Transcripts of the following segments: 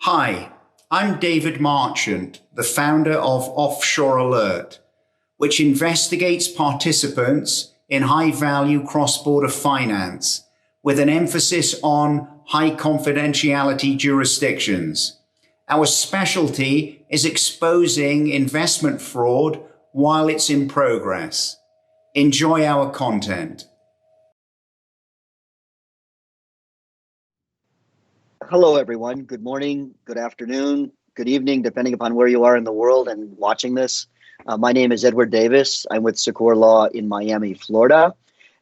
Hi, I'm David Marchant, the founder of OffshoreAlert, which investigates participants in high-value cross-border finance with an emphasis on high-confidentiality jurisdictions. Our specialty is exposing investment fraud while it's in progress. Enjoy our content. Hello, everyone. Good morning, good afternoon, good evening, depending upon where you are in the world and watching this. My name is Edward Davis. I'm with Sequor Law in Miami, Florida,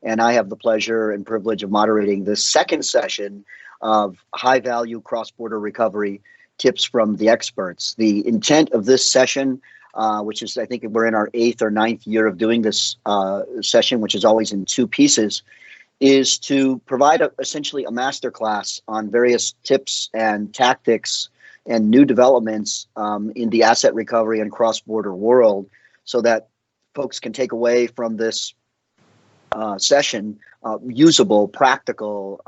and I have the pleasure and privilege of moderating this second session of high-value cross-border recovery tips from the experts. The intent of this session, which is, I think we're in our 8th or 9th year of doing this session, which is always in 2 pieces, is to provide essentially a masterclass on various tips and tactics and new developments in the asset recovery and cross-border world, so that folks can take away from this session usable, practical,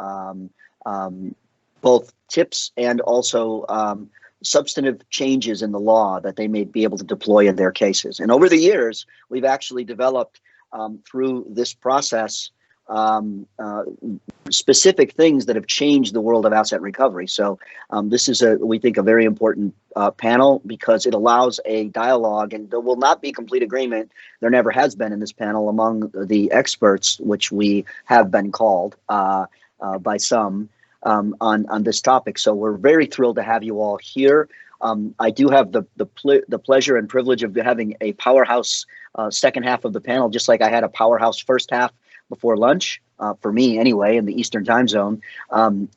both tips and also substantive changes in the law that they may be able to deploy in their cases. And over the years, we've actually developed through this process specific things that have changed the world of asset recovery. So this is, we think, a very important panel because it allows a dialogue, and there will not be complete agreement. There never has been in this panel among the experts, which we have been called by some on this topic. So we're very thrilled to have you all here. I do have the pleasure and privilege of having a powerhouse second half of the panel, just like I had a powerhouse first half before lunch, for me anyway, in the Eastern time zone.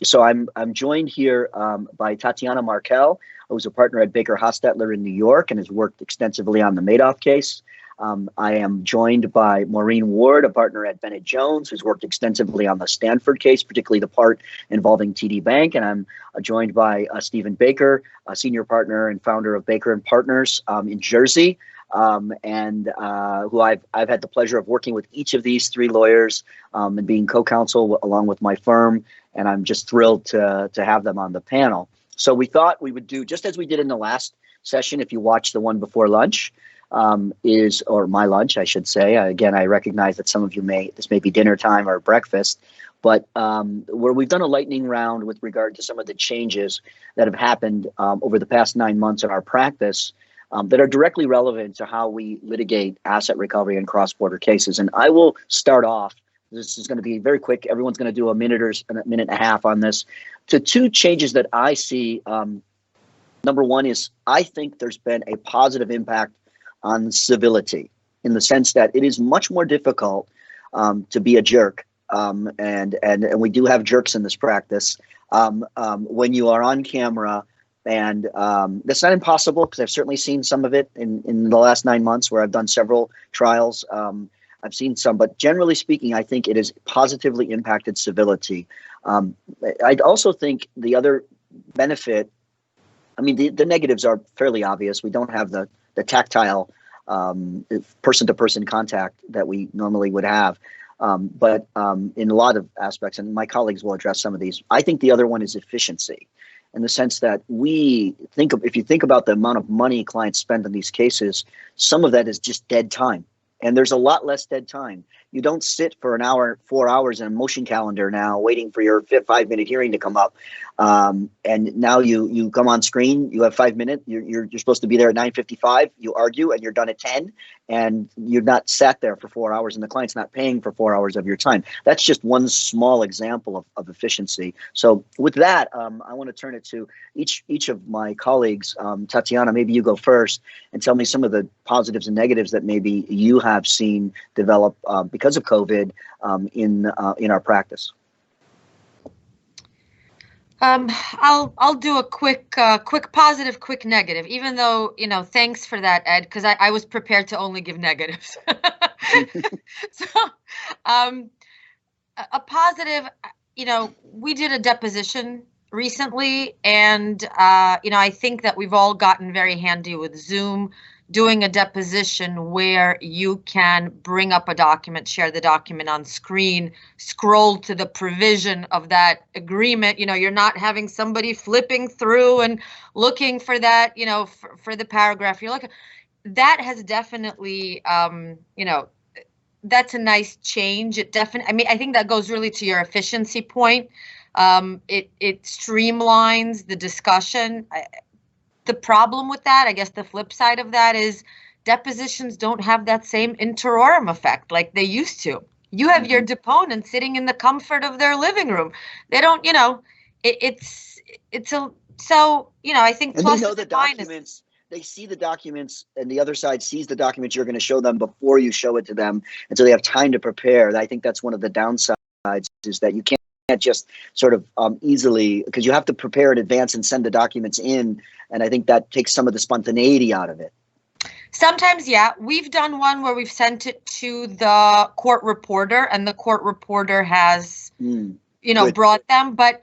So I'm joined here by Tatiana Markel, who's a partner at BakerHostetler in New York and has worked extensively on the Madoff case. I am joined by Maureen Ward, a partner at Bennett Jones, who's worked extensively on the Stanford case, particularly the part involving TD Bank. And I'm joined by Stephen Baker, a senior partner and founder of Baker and Partners in Jersey. And who I've had the pleasure of working with each of these 3 lawyers and being co-counsel along with my firm. And I'm just thrilled to have them on the panel. So we thought we would do just as we did in the last session. If you watched the one before lunch, or my lunch, I should say. Again, I recognize that some of you this may be dinner time or breakfast, but where we've done a lightning round with regard to some of the changes that have happened over the past 9 months in our practice. That are directly relevant to how we litigate asset recovery and cross-border cases. And I will start off. This is going to be very quick. Everyone's going to do a minute and a half on this. To 2 changes that I see. Number one is I think there's been a positive impact on civility in the sense that it is much more difficult to be a jerk. And we do have jerks in this practice when you are on camera. And that's not impossible because I've certainly seen some of it in the last 9 months where I've done several trials. I've seen some, but generally speaking, I think it has positively impacted civility. I also think the other benefit, I mean, the negatives are fairly obvious. We don't have the tactile person-to-person contact that we normally would have. But in a lot of aspects, and my colleagues will address some of these, I think the other one is efficiency. In the sense that if you think about the amount of money clients spend on these cases, some of that is just dead time. And there's a lot less dead time. You don't sit for an hour, 4 hours in a motion calendar now waiting for your 5-minute hearing to come up. And now you come on screen, you have 5 minutes, you're supposed to be there at 9:55, you argue and you're done at 10, and you're not sat there for 4 hours and the client's not paying for 4 hours of your time. That's just one small example of efficiency. So with that, I want to turn it to each of my colleagues. Tatiana, maybe you go first and tell me some of the positives and negatives that maybe you have seen develop because of COVID in our practice. I'll do a quick positive, quick negative, even though, thanks for that, Ed, because I was prepared to only give negatives. So, a positive, we did a deposition recently, and, I think that we've all gotten very handy with Zoom doing a deposition where you can bring up a document, share the document on screen, scroll to the provision of that agreement. You're not having somebody flipping through and looking for that, for the paragraph you're looking. That has definitely, that's a nice change. It definitely, I think that goes really to your efficiency point. It streamlines the discussion. The problem with that, I guess the flip side of that is depositions don't have that same interorum effect like they used to. You have your deponent sitting in the comfort of their living room. They don't, I think and plus they know the documents. They see the documents, and the other side sees the documents you're going to show them before you show it to them, and so they have time to prepare. I think that's one of the downsides, is that you can't just sort of easily, because you have to prepare in advance and send the documents in, and I think that takes some of the spontaneity out of it. Sometimes, yeah. We've done one where we've sent it to the court reporter, and the court reporter has, brought them. But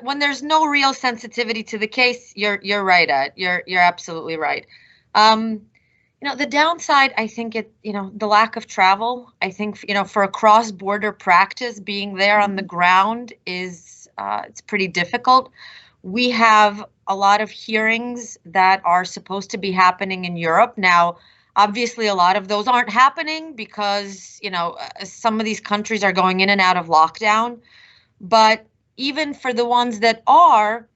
when there's no real sensitivity to the case, you're right, Ed. You're absolutely right. The downside, I think the lack of travel. I think, for a cross-border practice, being there on the ground is, it's pretty difficult. We have a lot of hearings that are supposed to be happening in Europe. Now, obviously, a lot of those aren't happening because, some of these countries are going in and out of lockdown. But even for the ones that are,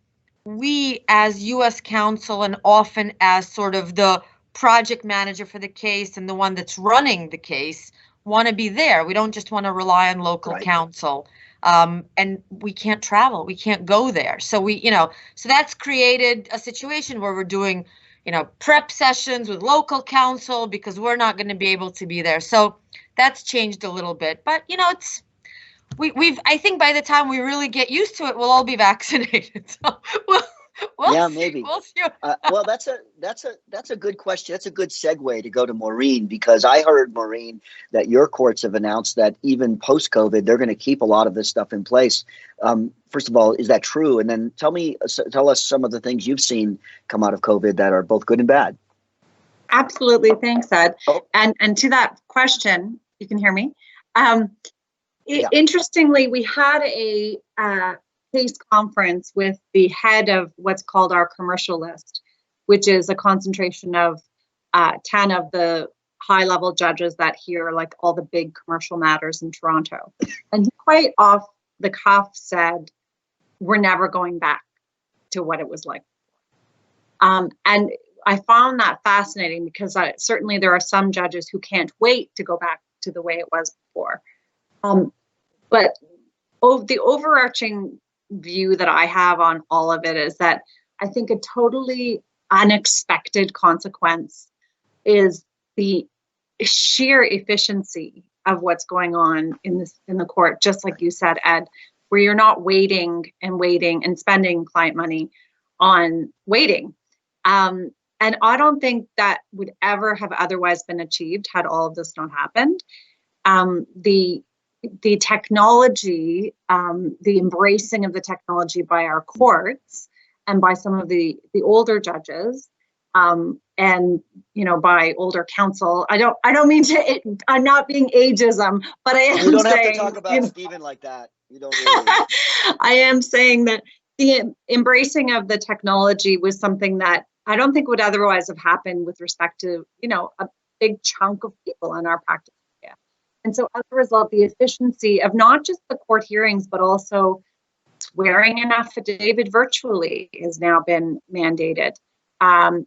we as U.S. counsel and often as sort of the project manager for the case and the one that's running the case want to be there. We don't just want to rely on local counsel. And we can't travel. We can't go there. So so that's created a situation where we're doing, prep sessions with local counsel because we're not going to be able to be there. So that's changed a little bit. But, I think by the time we really get used to it, we'll all be vaccinated. So we'll see. Maybe. We'll see. Well, that's a good question. That's a good segue to go to Maureen, because I heard, Maureen, that your courts have announced that even post-COVID, they're going to keep a lot of this stuff in place. First of all, is that true? And then tell us some of the things you've seen come out of COVID that are both good and bad. Absolutely. Thanks, Ed. Oh. And to that question, you can hear me. Interestingly, we had a case conference with the head of what's called our commercial list, which is a concentration of 10 of the high-level judges that hear like all the big commercial matters in Toronto. And he quite off the cuff said, we're never going back to what it was like. And I found that fascinating because certainly there are some judges who can't wait to go back to the way it was before. But the overarching view that I have on all of it is that I think a totally unexpected consequence is the sheer efficiency of what's going on in the court, just like you said, Ed, where you're not waiting and spending client money on waiting. And I don't think that would ever have otherwise been achieved had all of this not happened. The technology, the embracing of the technology by our courts and by some of the older judges, and by older counsel. I don't mean to. I'm not being ageism, but I am. You don't saying, have to talk about Stephen like that. You don't really. I am saying that the embracing of the technology was something that I don't think would otherwise have happened with respect to a big chunk of people in our practice. And so as a result, the efficiency of not just the court hearings, but also swearing an affidavit virtually has now been mandated.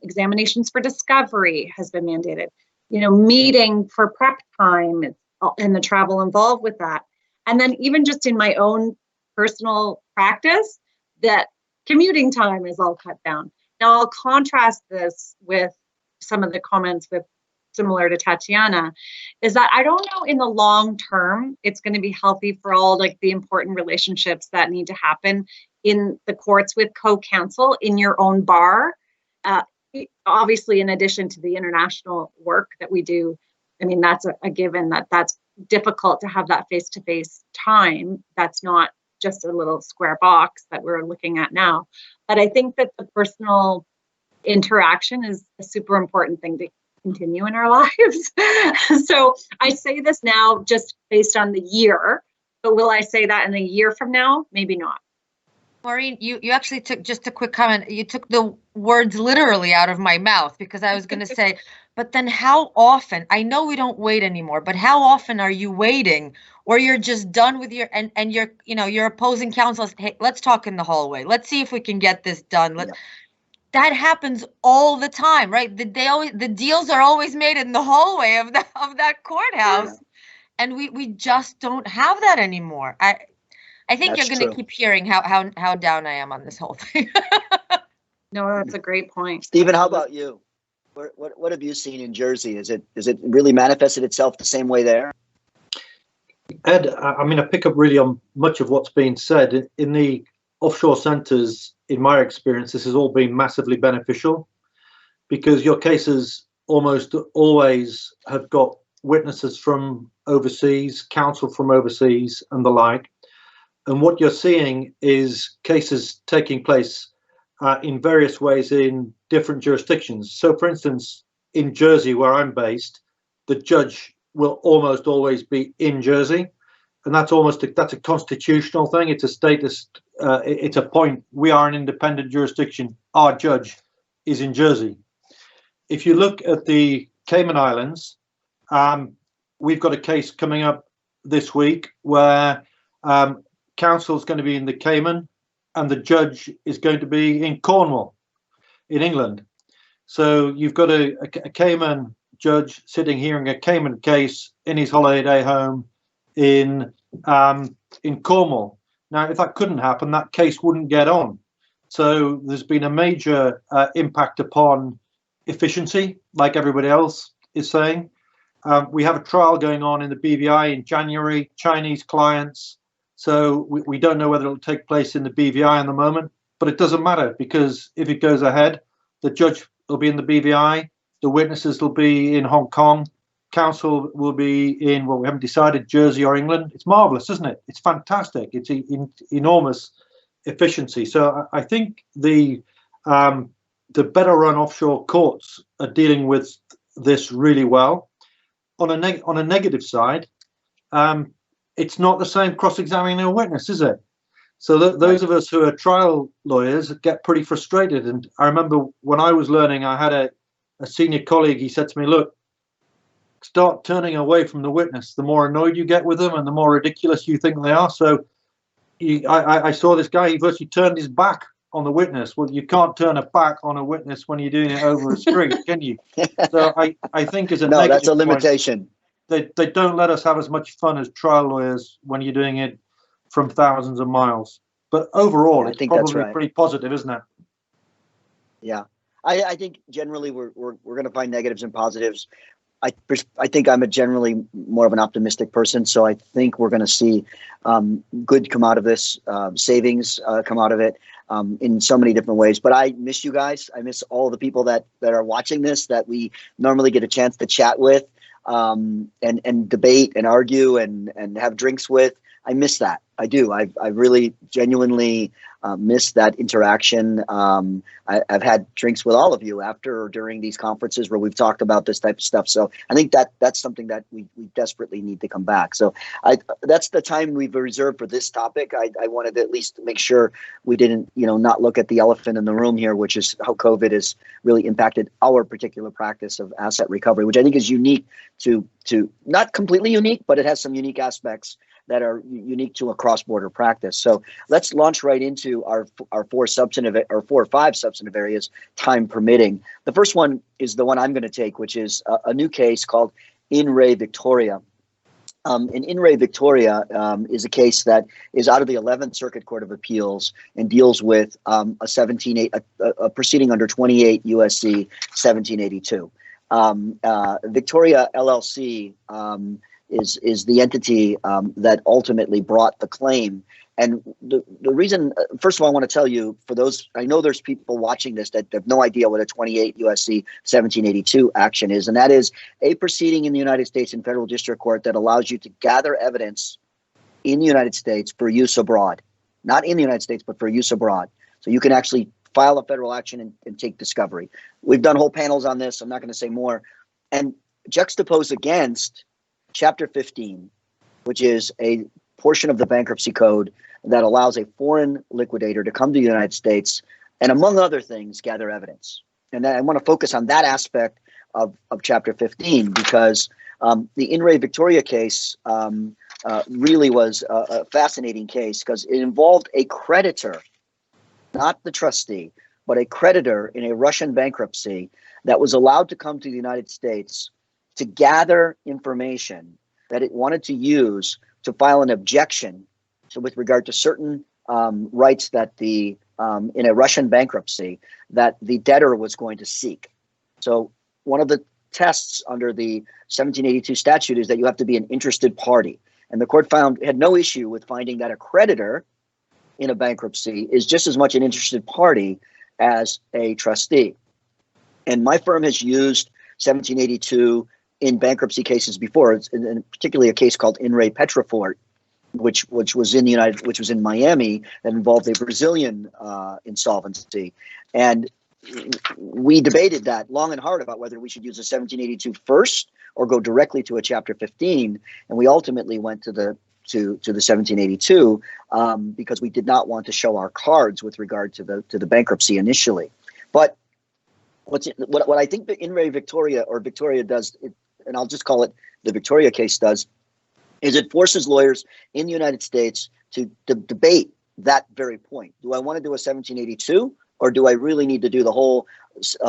Examinations for discovery has been mandated. Meeting for prep time and the travel involved with that. And then even just in my own personal practice, that commuting time is all cut down. Now I'll contrast this with some of the comments similar to Tatiana, is that I don't know in the long term it's going to be healthy for all like the important relationships that need to happen in the courts with co-counsel in your own bar. Obviously, in addition to the international work that we do, that's a given that's difficult to have that face-to-face time. That's not just a little square box that we're looking at now. But I think that the personal interaction is a super important thing to continue in our lives. So I say this now just based on the year, but will I say that in a year from now? Maybe not. Maureen, you actually took, just a quick comment, you took the words literally out of my mouth, because I was going to say, but then how often, I know we don't wait anymore, but how often are you waiting, or you're just done with your, and you're, your opposing counsel, hey, let's talk in the hallway. Let's see if we can get this done. That happens all the time, right? The deals are always made in the hallway of that courthouse. Yeah. And we just don't have that anymore. I think you're going to keep hearing how down I am on this whole thing. No, that's a great point. Stephen, how about you? What have you seen in Jersey? Is it really manifested itself the same way there? Ed, I mean, I pick up really on much of what's been said. In the offshore centres, in my experience, this has all been massively beneficial, because your cases almost always have got witnesses from overseas, counsel from overseas, and the like. And what you're seeing is cases taking place in various ways in different jurisdictions. So, for instance, in Jersey, where I'm based, the judge will almost always be in Jersey, and that's a constitutional thing. It's a status. It's a point. We are an independent jurisdiction. Our judge is in Jersey. If you look at the Cayman Islands, we've got a case coming up this week where counsel is going to be in the Cayman, and the judge is going to be in Cornwall, in England. So you've got a Cayman judge sitting hearing a Cayman case in his holiday home in Cornwall. Now, if that couldn't happen, that case wouldn't get on. So there's been a major impact upon efficiency, like everybody else is saying. We have a trial going on in the BVI in January, Chinese clients. So we don't know whether it'll take place in the BVI in the moment, but it doesn't matter, because if it goes ahead, the judge will be in the BVI, the witnesses will be in Hong Kong, counsel will be in, well, we haven't decided, Jersey or England. It's marvelous, isn't it? It's fantastic. It's enormous efficiency. So I think the better run offshore courts are dealing with this really well. On a negative side, it's not the same cross-examining a witness, is it? So those of us who are trial lawyers get pretty frustrated. And I remember when I was learning, I had a senior colleague. He said to me, look, start turning away from the witness. The more annoyed you get with them and the more ridiculous you think they are. So I saw this guy, he virtually turned his back on the witness. Well, you can't turn a back on a witness when you're doing it over a screen, can you? So I think as a no, that's a limitation. Point, they don't let us have as much fun as trial lawyers when you're doing it from thousands of miles. But overall, it's probably pretty positive, isn't it? Yeah, I think generally we're going to find negatives and positives. I think I'm a generally more of an optimistic person, so I think we're going to see good come out of this, savings come out of it in so many different ways. But I miss you guys. I miss all the people that are watching this that we normally get a chance to chat with. And debate and argue and have drinks with. I miss that. I do. I really genuinely miss that interaction. I've had drinks with all of you after or during these conferences where we've talked about this type of stuff. So I think that's something that we desperately need to come back. So that's the time we've reserved for this topic. I wanted to at least make sure we didn't, not look at the elephant in the room here, which is how COVID has really impacted our particular practice of asset recovery, which I think is unique to not completely unique, but it has some unique aspects that are unique to a cross-border practice. So let's launch right into our four or five substantive areas, time permitting. The first one is the one I'm going to take, which is a new case called Inray Victoria. And Inray Victoria is a case that is out of the 11th Circuit Court of Appeals and deals with a proceeding under 28 USC 1782. Victoria LLC is the entity that ultimately brought the claim. And the reason, first of all, I want to tell you, for those, I know there's people watching this that have no idea what a 28 USC 1782 action is. And that is a proceeding in the United States in federal district court that allows you to gather evidence in the United States for use abroad, not in the United States, but for use abroad. So you can actually file a federal action and take discovery. We've done whole panels on this. I'm not going to say more. And juxtaposed against Chapter 15, which is a portion of the bankruptcy code that allows a foreign liquidator to come to the United States and, among other things, gather evidence. And I want to focus on that aspect of Chapter 15 because the Inray Victoria case really was a fascinating case because it involved a creditor, not the trustee, but a creditor in a Russian bankruptcy that was allowed to come to the United States to gather information that it wanted to use to file an objection with regard to certain rights that in a Russian bankruptcy that the debtor was going to seek. So one of the tests under the 1782 statute is that you have to be an interested party. And the court had no issue with finding that a creditor in a bankruptcy is just as much an interested party as a trustee. And my firm has used 1782 in bankruptcy cases before. It's particularly a case called Inray Petrofort, which was in Miami, that involved a Brazilian insolvency. And we debated that long and hard about whether we should use a 1782 first or go directly to a Chapter 15. And we ultimately went to the 1782 because we did not want to show our cards with regard to the bankruptcy initially. But what I think the Inray Victoria does, and I'll just call it the Victoria case does, is it forces lawyers in the United States to debate that very point. Do I want to do a 1782 or do I really need to do the whole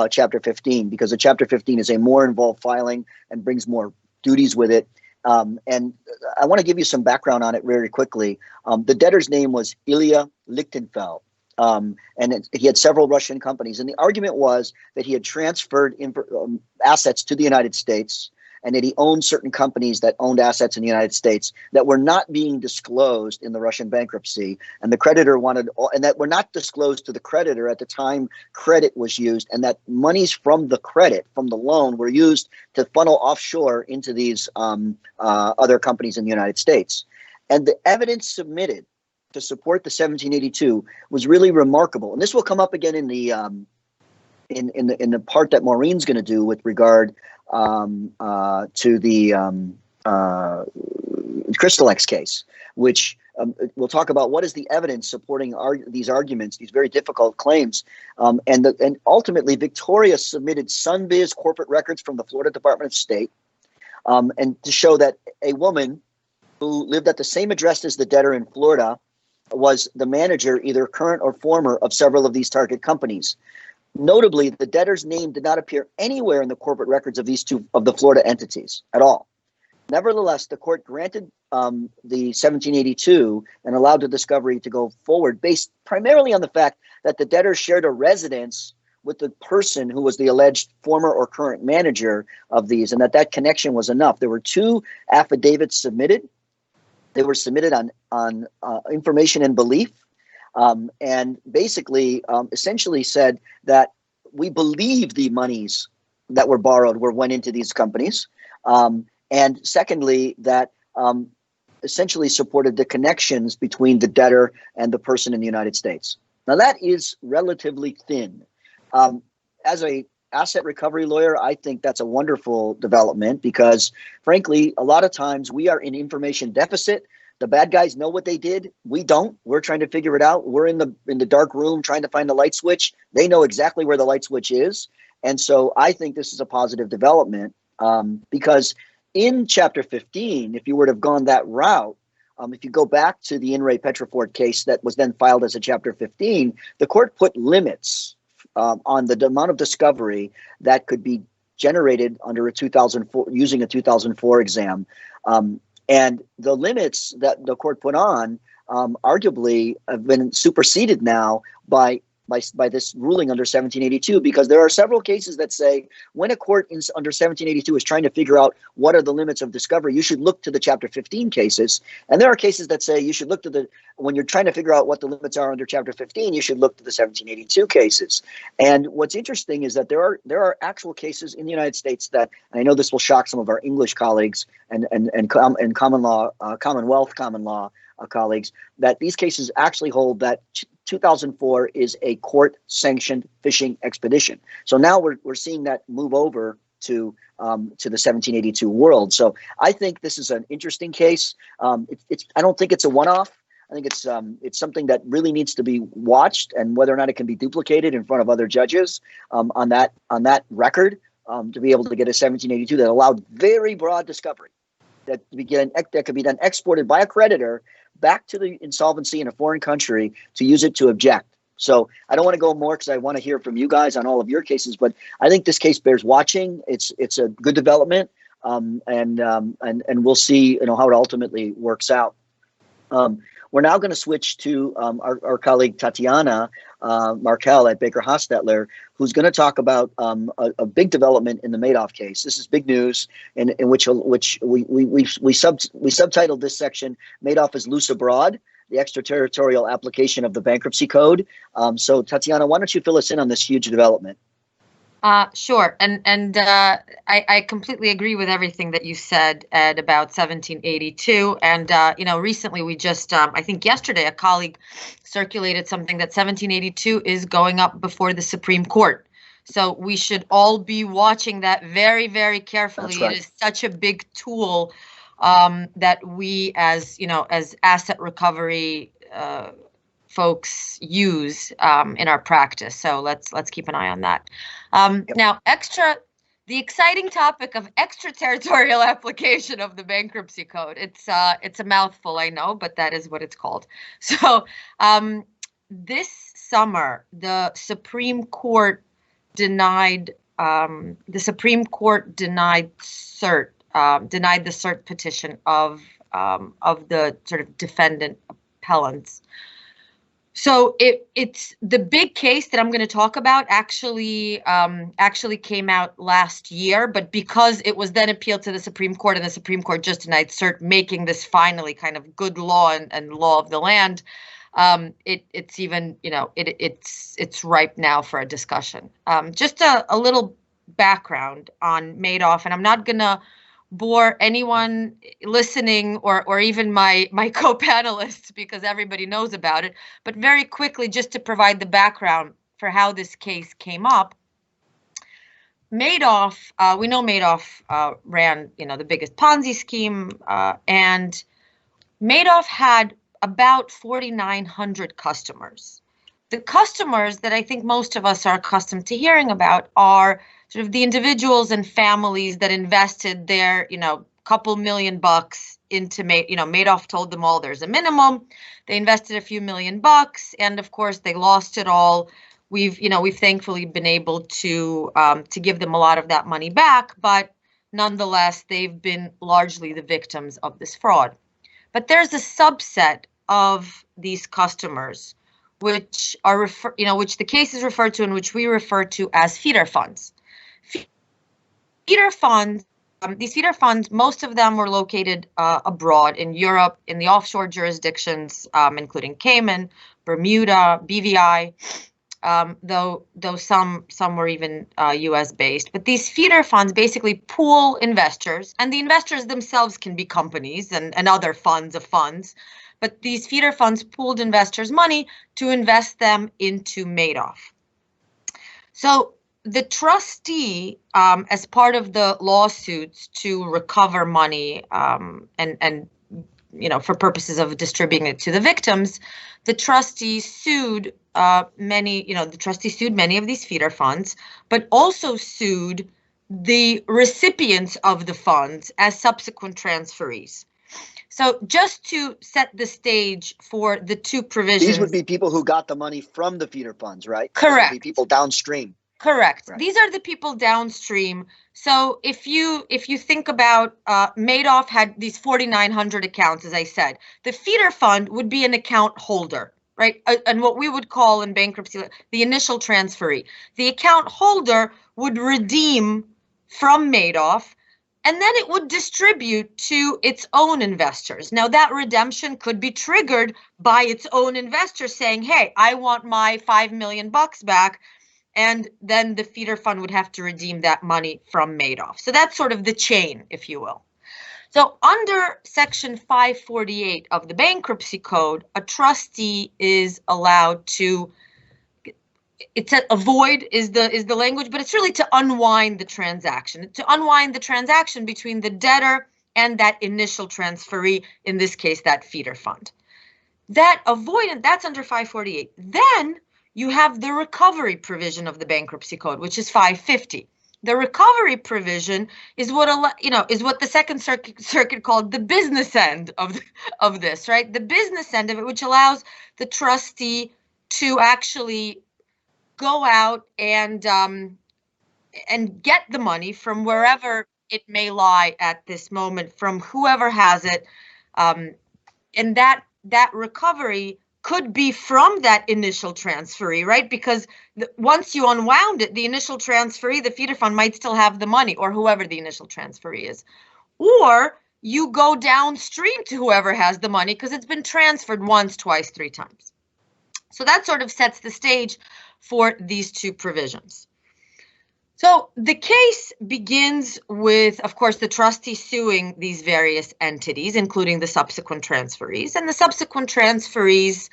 Chapter 15? Because the Chapter 15 is a more involved filing and brings more duties with it. And I want to give you some background on it very quickly. The debtor's name was Ilya Lichtenfeld. And he had several Russian companies. And the argument was that he had transferred assets to the United States and that he owned certain companies that owned assets in the United States that were not being disclosed in the Russian bankruptcy. And the creditor and that were not disclosed to the creditor at the time credit was used, and that monies from the credit, from the loan, were used to funnel offshore into these other companies in the United States. And the evidence submitted to support the 1782 was really remarkable. And this will come up again in the part that Maureen's going to do with regard to the Crystalex case, which we'll talk about what is the evidence supporting these arguments, these very difficult claims. And ultimately, Victoria submitted Sunbiz corporate records from the Florida Department of State and to show that a woman who lived at the same address as the debtor in Florida was the manager, either current or former, of several of these target companies. Notably, the debtor's name did not appear anywhere in the corporate records of these two of the Florida entities at all. Nevertheless, the court granted the 1782 and allowed the discovery to go forward based primarily on the fact that the debtor shared a residence with the person who was the alleged former or current manager of these, and that connection was enough. There were two affidavits submitted. They were submitted on information and belief. And basically, essentially said that we believe the monies that were borrowed went into these companies. And secondly, that essentially supported the connections between the debtor and the person in the United States. Now, that is relatively thin. As a asset recovery lawyer, I think that's a wonderful development because, frankly, a lot of times we are in information deficit. The bad guys know what they did. We don't. We're trying to figure it out. We're in the dark room trying to find the light switch. They know exactly where the light switch is. And so I think this is a positive development because in Chapter 15, if you were to have gone that route, if you go back to the Inray Petrofort case that was then filed as a Chapter 15, the court put limits on the amount of discovery that could be generated under a 2004 using a 2004 exam. And the limits that the court put on arguably have been superseded now by this ruling under 1782, because there are several cases that say when a court under 1782 is trying to figure out what are the limits of discovery, you should look to the Chapter 15 cases. And there are cases that say you should look to when you're trying to figure out what the limits are under Chapter 15, you should look to the 1782 cases. And what's interesting is that there are actual cases in the United States that, and I know this will shock some of our English colleagues and Commonwealth common law colleagues, that these cases actually hold that 2004 is a court-sanctioned fishing expedition. So now we're seeing that move over to the 1782 world. So I think this is an interesting case. I don't think it's a one-off. I think it's something that really needs to be watched, and whether or not it can be duplicated in front of other judges on that record to be able to get a 1782 that allowed very broad discovery that could be then exported by a creditor back to the insolvency in a foreign country to use it to object. So I don't want to go more because I want to hear from you guys on all of your cases, but I think this case bears watching. It's a good development, and we'll see how it ultimately works out. We're now going to switch to our colleague Tatiana Markel at BakerHostetler, who's going to talk about a big development in the Madoff case. This is big news, in which we subtitled this section "Madoff is loose abroad: the extraterritorial application of the bankruptcy code." So Tatiana, why don't you fill us in on this huge development? Sure. And I completely agree with everything that you said, Ed, about 1782. And, recently we just, I think yesterday, a colleague circulated something that 1782 is going up before the Supreme Court. So we should all be watching that very, very carefully. That's right. It is such a big tool that we as asset recovery folks use in our practice. So let's keep an eye on that. Now, the exciting topic of extraterritorial application of the bankruptcy code. It's a mouthful, I know, but that is what it's called. So this summer, the Supreme Court denied cert, denied the cert petition of the sort of defendant appellants. So it's the big case that I'm going to talk about actually came out last year, but because it was then appealed to the Supreme Court and the Supreme Court just denied cert, making this finally kind of good law and law of the land, it's even it's ripe now for a discussion. Just a little background on Madoff, and I'm not going to bore anyone listening or even my co-panelists because everybody knows about it. But very quickly, just to provide the background for how this case came up, Madoff, we know Madoff ran, the biggest Ponzi scheme, and Madoff had about 4,900 customers. The customers that I think most of us are accustomed to hearing about are sort of the individuals and families that invested their, couple $1,000,000 into Madoff told them all there's a minimum. They invested a few $1,000,000, and of course they lost it all. We've thankfully been able to give them a lot of that money back, but nonetheless they've been largely the victims of this fraud. But there's a subset of these customers which are which the case is referred to and which we refer to as feeder funds. Feeder funds, these feeder funds, most of them were located abroad in Europe, in the offshore jurisdictions, including Cayman, Bermuda, BVI, though some were even US based. But these feeder funds basically pool investors, and the investors themselves can be companies and other funds of funds. But these feeder funds pooled investors' money to invest them into Madoff. So the trustee, as part of the lawsuits to recover money and for purposes of distributing it to the victims, the trustee sued many of these feeder funds, but also sued the recipients of the funds as subsequent transferees. So just to set the stage for the two provisions. These would be people who got the money from the feeder funds, right? Correct. These would be people downstream. Correct. Right. These are the people downstream. So if you think about Madoff had these 4,900 accounts, as I said, the feeder fund would be an account holder, right? And what we would call in bankruptcy, the initial transferee. The account holder would redeem from Madoff, and then it would distribute to its own investors. Now, that redemption could be triggered by its own investors saying, hey, I want my $5 million back. And then the feeder fund would have to redeem that money from Madoff. So that's sort of the chain, if you will. So under Section 548 of the Bankruptcy Code, a trustee is allowed to, it's a avoid is the language, but it's really to unwind the transaction, between the debtor and that initial transferee, in this case, that feeder fund. That avoidance, that's under 548. Then you have the recovery provision of the Bankruptcy Code, which is 550. The recovery provision is what the Second Circuit called the business end of this, right? The business end of it, which allows the trustee to actually go out and get the money from wherever it may lie at this moment, from whoever has it, and that recovery could be from that initial transferee, right? Because once you unwound it, the initial transferee, the feeder fund, might still have the money, or whoever the initial transferee is. Or you go downstream to whoever has the money because it's been transferred once, twice, 3 times. So that sort of sets the stage for these two provisions. So the case begins with, of course, the trustee suing these various entities, including the subsequent transferees, and the subsequent transferees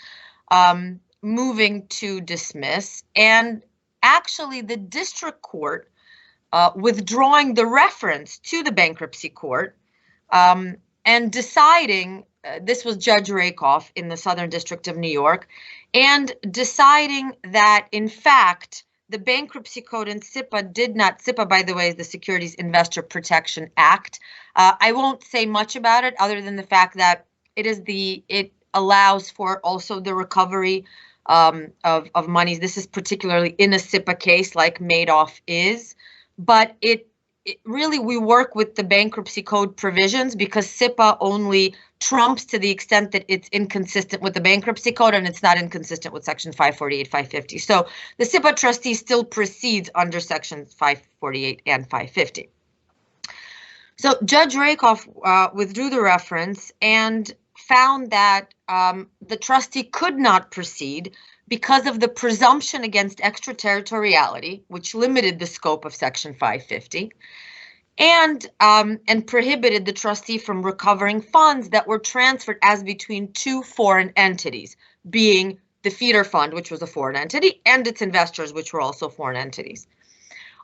moving to dismiss, and actually the district court withdrawing the reference to the bankruptcy court and deciding, this was Judge Rakoff in the Southern District of New York, and deciding that, in fact, the Bankruptcy Code and SIPA did not, SIPA, by the way, is the Securities Investor Protection Act. I won't say much about it other than the fact that it allows for also the recovery of monies. This is particularly in a SIPA case like Madoff is, but it really, we work with the Bankruptcy Code provisions because SIPA only trumps to the extent that it's inconsistent with the Bankruptcy Code, and it's not inconsistent with Section 548, 550. So the SIPA trustee still proceeds under Sections 548 and 550. So Judge Rakoff withdrew the reference and found that the trustee could not proceed because of the presumption against extraterritoriality, which limited the scope of Section 550, and prohibited the trustee from recovering funds that were transferred as between 2 foreign entities, being the feeder fund, which was a foreign entity, and its investors, which were also foreign entities.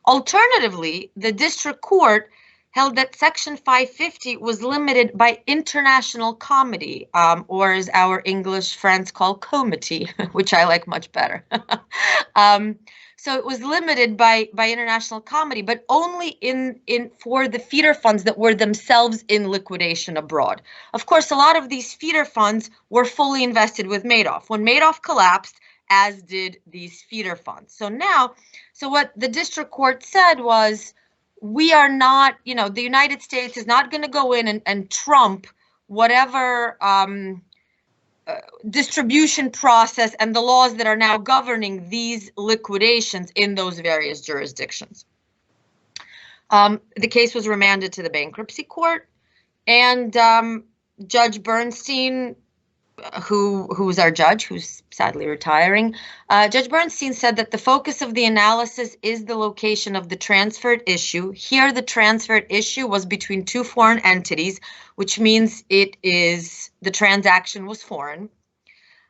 Alternatively, the district court held that Section 550 was limited by international comity, or as our English friends call comity, which I like much better. So it was limited by international comity, but only for the feeder funds that were themselves in liquidation abroad. Of course, a lot of these feeder funds were fully invested with Madoff. When Madoff collapsed, as did these feeder funds. So what the district court said was, we are not, the United States is not going to go in and trump whatever distribution process and the laws that are now governing these liquidations in those various jurisdictions. The case was remanded to the bankruptcy court, and Judge Bernstein, who's our judge, who's sadly retiring, Judge Bernstein said that the focus of the analysis is the location of the transferred issue. Here, the transferred issue was between 2 foreign entities, which means the transaction was foreign,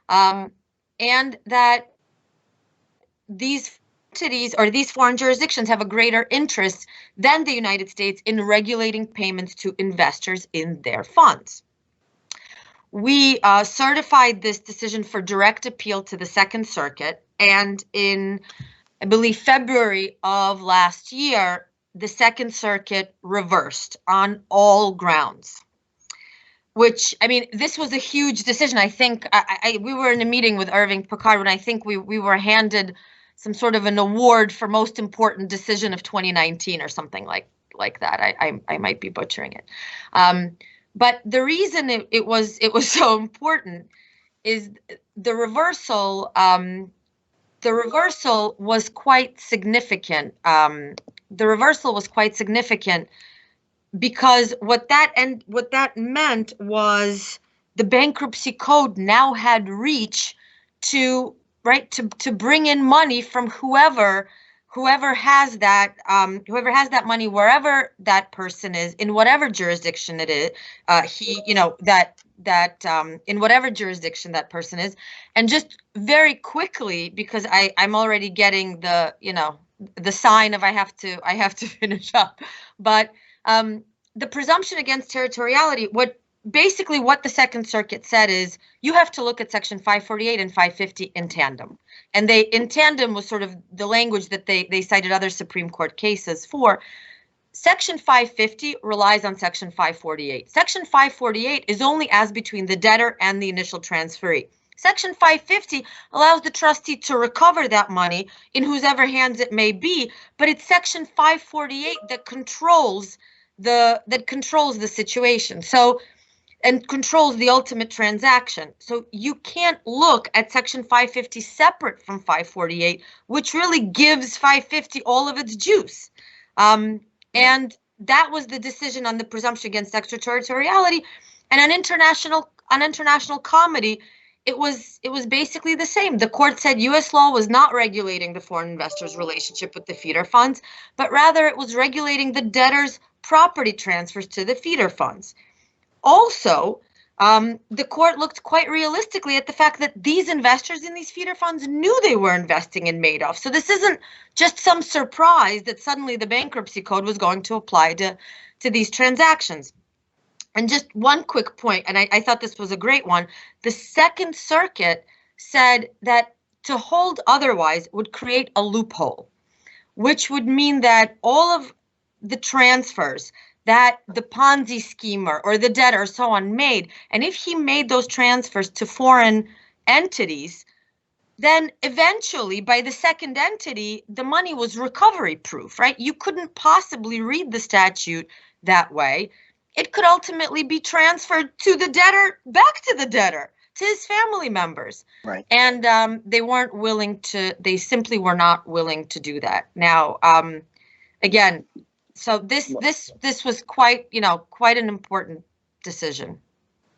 and that these entities or these foreign jurisdictions have a greater interest than the United States in regulating payments to investors in their funds. We certified this decision for direct appeal to the Second Circuit, and in, I believe, February of last year, the Second Circuit reversed on all grounds, which, I mean, this was a huge decision. I think we were in a meeting with Irving Picard when I think we were handed some sort of an award for most important decision of 2019 or something like that. I might be butchering it. But the reason it was so important is the reversal. The reversal was quite significant. The reversal was quite significant because what that meant was the bankruptcy code now had reach to bring in money from whoever whoever has that money, wherever that person is, in whatever jurisdiction it is, in whatever jurisdiction that person is. And just very quickly, because I'm already getting the sign of I have to finish up, but the presumption against territoriality, what the Second Circuit said is you have to look at Section 548 and 550 in tandem. And in tandem was sort of the language that they cited other Supreme Court cases for. Section 550 relies on Section 548. Section 548 is only as between the debtor and the initial transferee. Section 550 allows the trustee to recover that money in whosever hands it may be, but it's Section 548 that controls the situation. So, and controls the ultimate transaction. So you can't look at Section 550 separate from 548, which really gives 550 all of its juice. And that was the decision on the presumption against extraterritoriality. And on international comedy, it was basically the same. The court said U.S. law was not regulating the foreign investor's relationship with the feeder funds, but rather it was regulating the debtor's property transfers to the feeder funds. Also, the court looked quite realistically at the fact that these investors in these feeder funds knew they were investing in Madoff. So this isn't just some surprise that suddenly the bankruptcy code was going to apply to these transactions. And just one quick point, and I thought this was a great one. The Second Circuit said that to hold otherwise would create a loophole, which would mean that all of the transfers that the Ponzi schemer or the debtor or so on made, and if he made those transfers to foreign entities, then eventually by the second entity, the money was recovery proof, right? You couldn't possibly read the statute that way. It could ultimately be transferred to the debtor, back to the debtor, to his family members. Right. And they simply were not willing to do that. Now, again, so this was quite an important decision.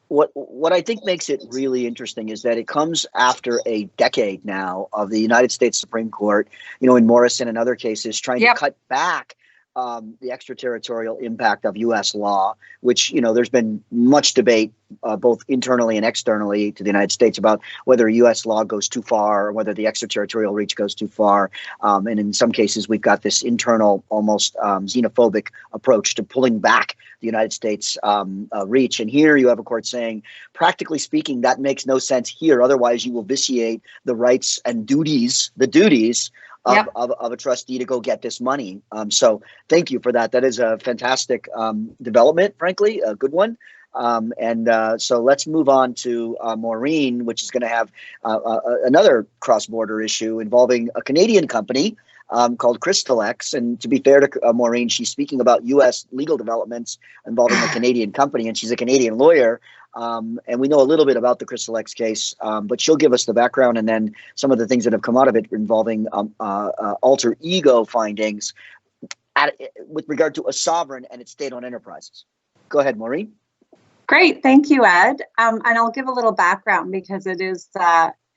What I think makes it really interesting is that it comes after a decade now of the United States Supreme Court, in Morrison and other cases, trying to cut back the extraterritorial impact of U.S. law, which, there's been much debate both internally and externally to the United States about whether U.S. law goes too far or whether the extraterritorial reach goes too far. And in some cases, we've got this internal, almost xenophobic approach to pulling back the United States reach. And here you have a court saying, practically speaking, that makes no sense here. Otherwise, you will vitiate the rights and duties of a trustee to go get this money. So thank you for that. That is a fantastic development, frankly, a good one. So let's move on to Maureen, which is going to have another cross-border issue involving a Canadian company called Crystalex. And to be fair to Maureen, she's speaking about U.S. legal developments involving a Canadian company, and she's a Canadian lawyer. And we know a little bit about the Crystalex case, but she'll give us the background and then some of the things that have come out of it involving alter ego findings with regard to a sovereign and its state-owned enterprises. Go ahead, Maureen. Great. Thank you, Ed. And I'll give a little background because it is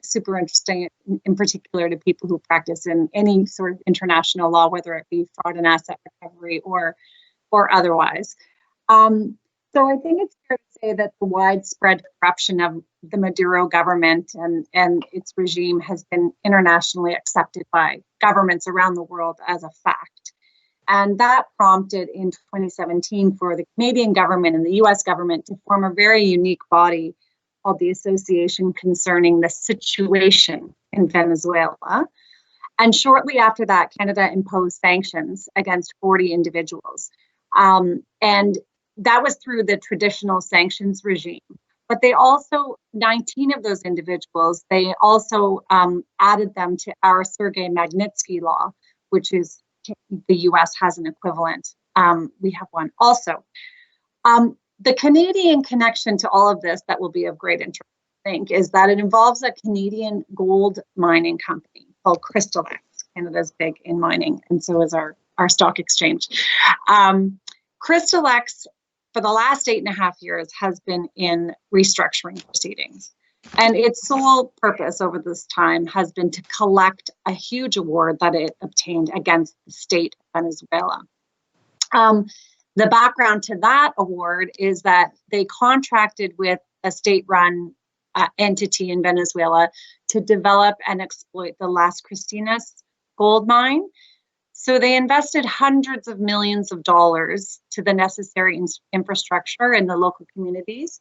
super interesting, in particular to people who practice in any sort of international law, whether it be fraud and asset recovery or otherwise. So I think it's fair to say that the widespread corruption of the Maduro government and its regime has been internationally accepted by governments around the world as a fact. And that prompted in 2017 for the Canadian government and the US government to form a very unique body called the Association Concerning the Situation in Venezuela. And shortly after that, Canada imposed sanctions against 40 individuals. And that was through the traditional sanctions regime. But they also, 19 of those individuals, they also added them to our Sergei Magnitsky law, which is the US has an equivalent. We have one also. The Canadian connection to all of this that will be of great interest, I think, is that it involves a Canadian gold mining company called Crystalex. Canada's big in mining, and so is our stock exchange. Crystalex, for the last 8.5 years, has been in restructuring proceedings. And its sole purpose over this time has been to collect a huge award that it obtained against the state of Venezuela. The background to that award is that they contracted with a state-run entity in Venezuela to develop and exploit the Las Cristinas gold mine. So they invested hundreds of millions of dollars to the necessary infrastructure in the local communities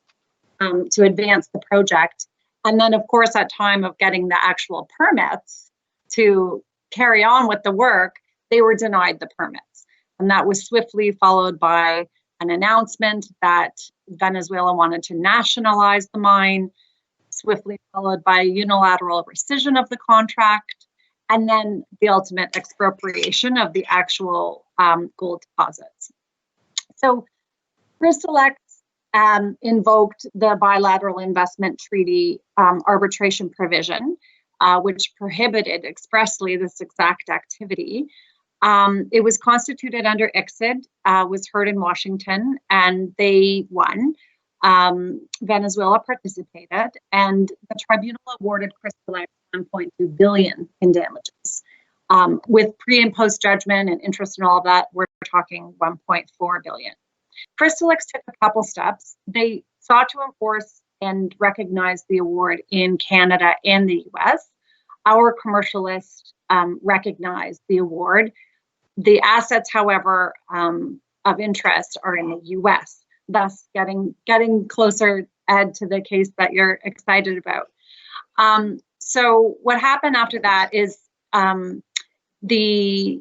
to advance the project. And then, of course, at time of getting the actual permits to carry on with the work, they were denied the permits. And that was swiftly followed by an announcement that Venezuela wanted to nationalize the mine, swiftly followed by a unilateral rescission of the contract, and then the ultimate expropriation of the actual gold deposits. So Crystal X invoked the bilateral investment treaty arbitration provision, which prohibited expressly this exact activity. It was constituted under ICSID, was heard in Washington, and they won. Venezuela participated, and the tribunal awarded Crystal X $1.2 billion in damages. With pre and post judgment and interest and all of that, we're talking $1.4 billion. Crystal X took a couple steps. They sought to enforce and recognize the award in Canada and the US. Our commercialist recognized the award. The assets, however, of interest are in the US, thus getting closer, Ed, to the case that you're excited about. So what happened after that is the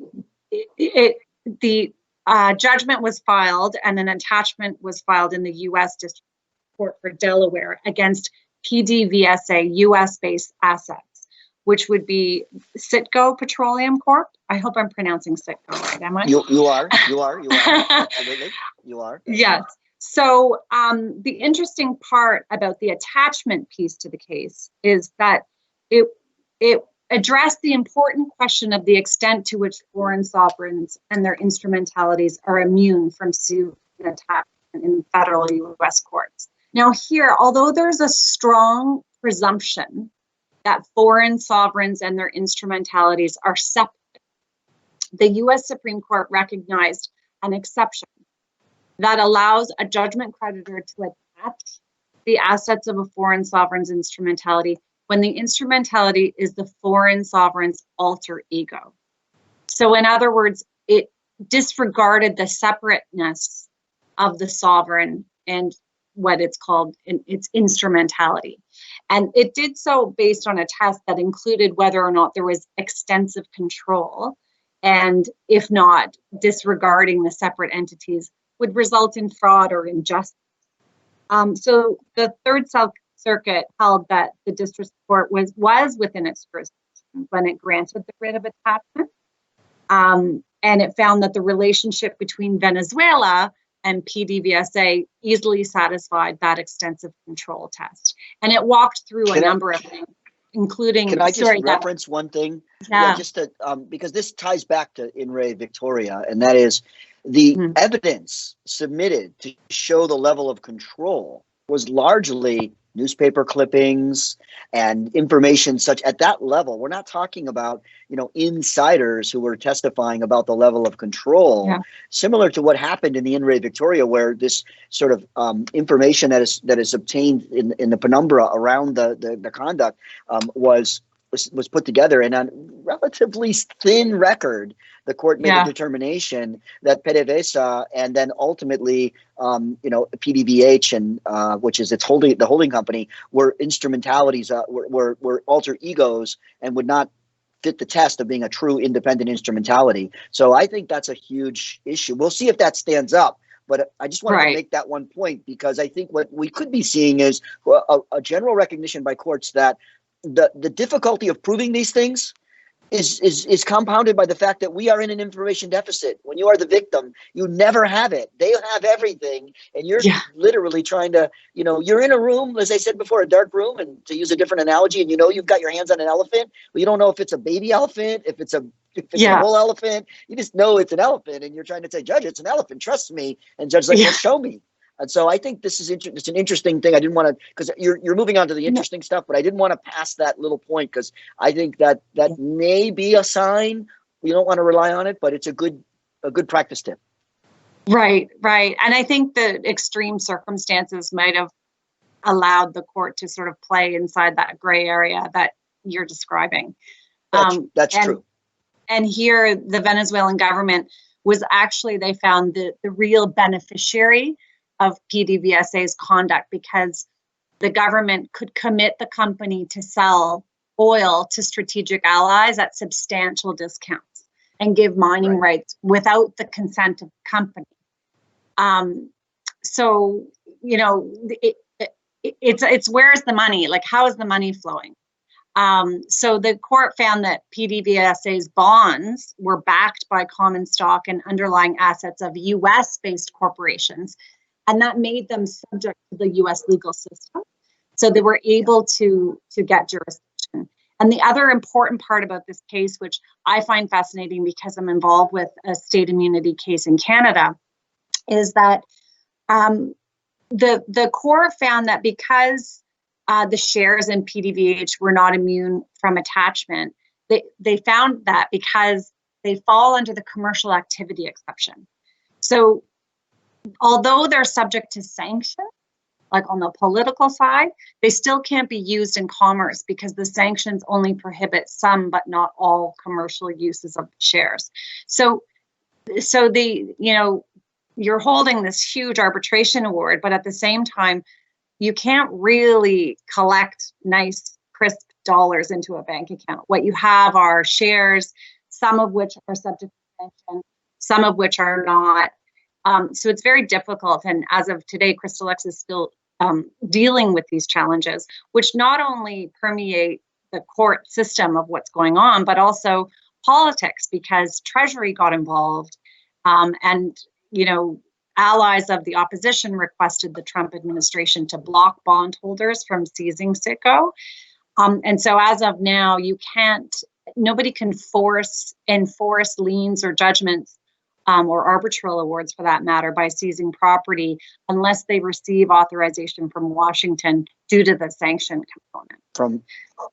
judgment was filed and an attachment was filed in the U.S. District Court for Delaware against PDVSA US-based assets, which would be Citgo Petroleum Corp. I hope I'm pronouncing Citgo right, am I? You are. Absolutely, you are. Yes. So the interesting part about the attachment piece to the case is that it addressed the important question of the extent to which foreign sovereigns and their instrumentalities are immune from suit and attachment in federal U.S. courts. Now here, although there's a strong presumption that foreign sovereigns and their instrumentalities are separate, the U.S. Supreme Court recognized an exception that allows a judgment creditor to attach the assets of a foreign sovereign's instrumentality when the instrumentality is the foreign sovereign's alter ego. So in other words, it disregarded the separateness of the sovereign and what it's called its instrumentality. And it did so based on a test that included whether or not there was extensive control, and if not, disregarding the separate entities would result in fraud or injustice. So the Third Circuit held that the district court was within its jurisdiction when it granted the writ of attachment. And it found that the relationship between Venezuela and PDVSA easily satisfied that extensive control test. And it walked through a number of things, including— Can I just reference one thing? Yeah. Just to, because this ties back to Inray Victoria, and that is the evidence submitted to show the level of control was largely newspaper clippings and information such at that level. We're not talking about, insiders who were testifying about the level of control, similar to what happened in the Inray Victoria, where this sort of information that is obtained in the penumbra around the conduct was put together, and on relatively thin record, the court made a determination that PDVSA and then ultimately, PDVH and which is the holding company, were instrumentalities, were alter egos, and would not fit the test of being a true independent instrumentality. So I think that's a huge issue. We'll see if that stands up. But I just wanted to make that one point, because I think what we could be seeing is a general recognition by courts that the difficulty of proving these things is compounded by the fact that we are in an information deficit. When you are the victim, you never have it. They have everything, and you're literally trying to, you're in a room, as I said before, a dark room, and to use a different analogy, and you've got your hands on an elephant, but you don't know if it's a baby elephant, if it's a whole elephant. You just know it's an elephant, and you're trying to say, Judge, it's an elephant, trust me. And Judge's like, well, show me. And so I think this is it's an interesting thing. I didn't want to, because you're moving on to the interesting stuff, but I didn't want to pass that little point because I think that may be a sign. We don't want to rely on it, but it's a good practice tip. Right. And I think the extreme circumstances might have allowed the court to sort of play inside that gray area that you're describing. That's true. And here, the Venezuelan government was actually, they found the real beneficiary of PDVSA's conduct because the government could commit the company to sell oil to strategic allies at substantial discounts and give mining rights without the consent of the company. So, you know, it's where's the money? Like, how is the money flowing? So the court found that PDVSA's bonds were backed by common stock and underlying assets of US-based corporations, and that made them subject to the US legal system. So they were able to get jurisdiction. And the other important part about this case, which I find fascinating because I'm involved with a state immunity case in Canada, is that the court found that because the shares in PDVH were not immune from attachment, they found that because they fall under the commercial activity exception. So although they're subject to sanctions, like on the political side, they still can't be used in commerce because the sanctions only prohibit some but not all commercial uses of the shares. So the, you know, you're holding this huge arbitration award, but at the same time, you can't really collect nice, crisp dollars into a bank account. What you have are shares, some of which are subject to sanction, some of which are not. So it's very difficult. And as of today, Crystal X is still dealing with these challenges, which not only permeate the court system of what's going on, but also politics, because Treasury got involved and, you know, allies of the opposition requested the Trump administration to block bondholders from seizing Sequor. And so as of now, nobody can enforce liens or judgments or arbitral awards for that matter by seizing property unless they receive authorization from Washington due to the sanction component. From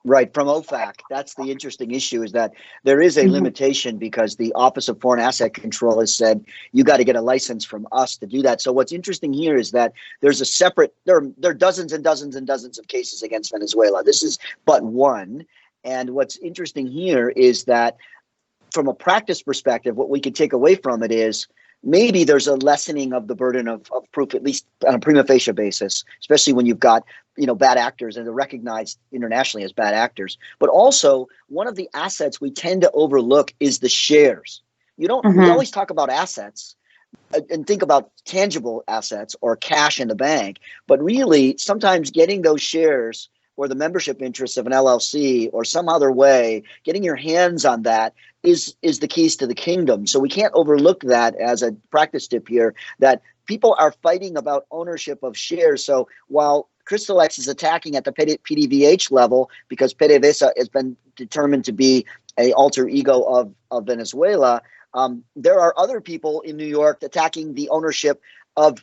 OFAC. That's the interesting issue, is that there is a limitation because the Office of Foreign Asset Control has said you got to get a license from us to do that. So what's interesting here is that there's a separate, there are dozens and dozens and dozens of cases against Venezuela. This is but one. And what's interesting here is that from a practice perspective, what we could take away from it is maybe there's a lessening of the burden of proof, at least on a prima facie basis, especially when you've got, you know, bad actors and they're recognized internationally as bad actors. But also, one of the assets we tend to overlook is the shares. We always talk about assets and think about tangible assets or cash in the bank, but really sometimes getting those shares or the membership interests of an LLC or some other way, getting your hands on that is the keys to the kingdom. So we can't overlook that as a practice tip here, that people are fighting about ownership of shares. So while Crystal X is attacking at the PDVH level because PDVSA has been determined to be an alter ego of Venezuela, there are other people in New York attacking the ownership of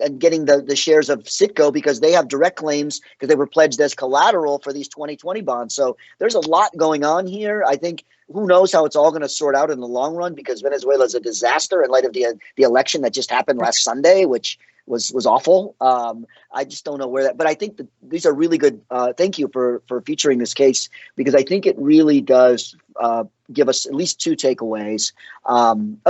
and getting the shares of Citgo because they have direct claims because they were pledged as collateral for these 2020 bonds. So there's a lot going on here. I think who knows how it's all going to sort out in the long run, because Venezuela is a disaster in light of the election that just happened last Sunday, which was awful. I just don't know where that, but I think that these are really good. Thank you for featuring this case, because I think it really does give us at least two takeaways,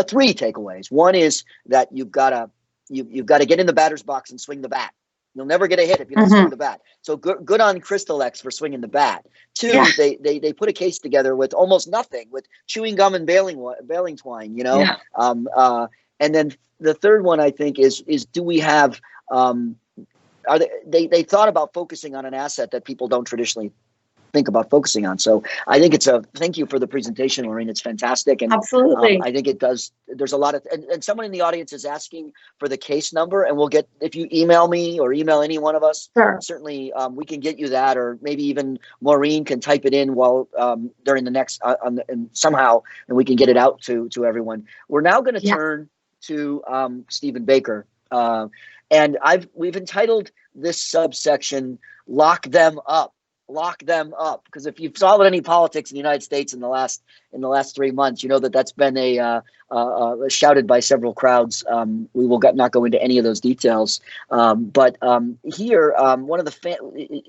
three takeaways. One is that you've got to get in the batter's box and swing the bat. You'll never get a hit if you don't swing the bat. So good on Crystal X for swinging the bat. Two, they put a case together with almost nothing, with chewing gum and baling twine, you know. Yeah. And then the third one, I think, is do we have they thought about focusing on an asset that people don't traditionally think about focusing on. So I think thank you for the presentation, Maureen. It's fantastic. And absolutely. I think it does. There's a lot of, and someone in the audience is asking for the case number, and we'll get, if you email me or email any one of us, certainly we can get you that, or maybe even Maureen can type it in while during the next, and somehow, and we can get it out to everyone. We're now going to turn to Stephen Baker. And we've entitled this subsection "Lock Them Up." Lock them up, because if you've followed any politics in the United States in the last 3 months, you know that's been shouted by several crowds. We will not go into any of those details, but here, one of the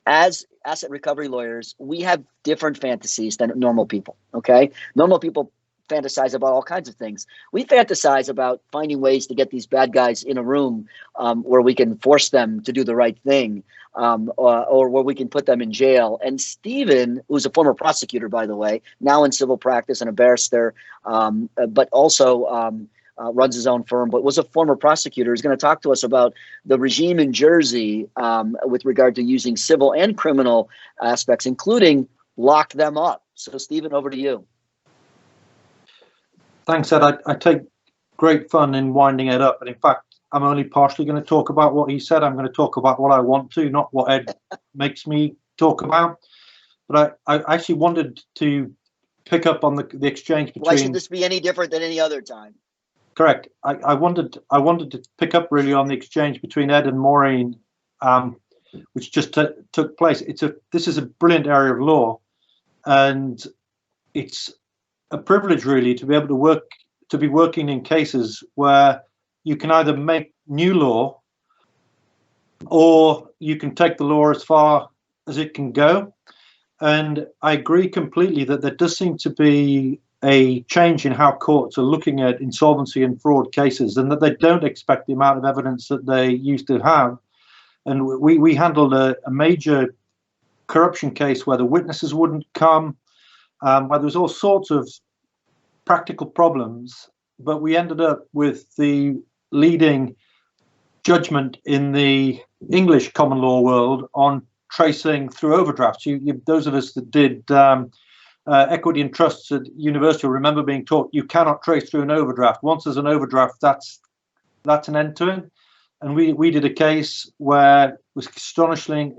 as asset recovery lawyers, we have different fantasies than normal people. Okay, normal people fantasize about all kinds of things. We fantasize about finding ways to get these bad guys in a room where we can force them to do the right thing, or where we can put them in jail. And Stephen, who's a former prosecutor, by the way, now in civil practice and a barrister, but also runs his own firm, but was a former prosecutor, is going to talk to us about the regime in Jersey with regard to using civil and criminal aspects, including lock them up. So Stephen, over to you. Thanks, Ed. I take great fun in winding Ed up. And in fact, I'm only partially going to talk about what he said. I'm going to talk about what I want to, not what Ed makes me talk about. But I actually wanted to pick up on the exchange between... Why should this be any different than any other time? Correct. I wanted to pick up really on the exchange between Ed and Maureen, which just took place. This is a brilliant area of law, and it's a privilege really to be able to be working in cases where you can either make new law or you can take the law as far as it can go. And I agree completely that there does seem to be a change in how courts are looking at insolvency and fraud cases, and that they don't expect the amount of evidence that they used to have. And we handled a major corruption case where the witnesses wouldn't come, where there was all sorts of practical problems, but we ended up with the leading judgment in the English common law world on tracing through overdrafts. Those of us that did equity and trusts at university will remember being taught you cannot trace through an overdraft. Once there's an overdraft, that's an end to it. And we did a case where it was astonishing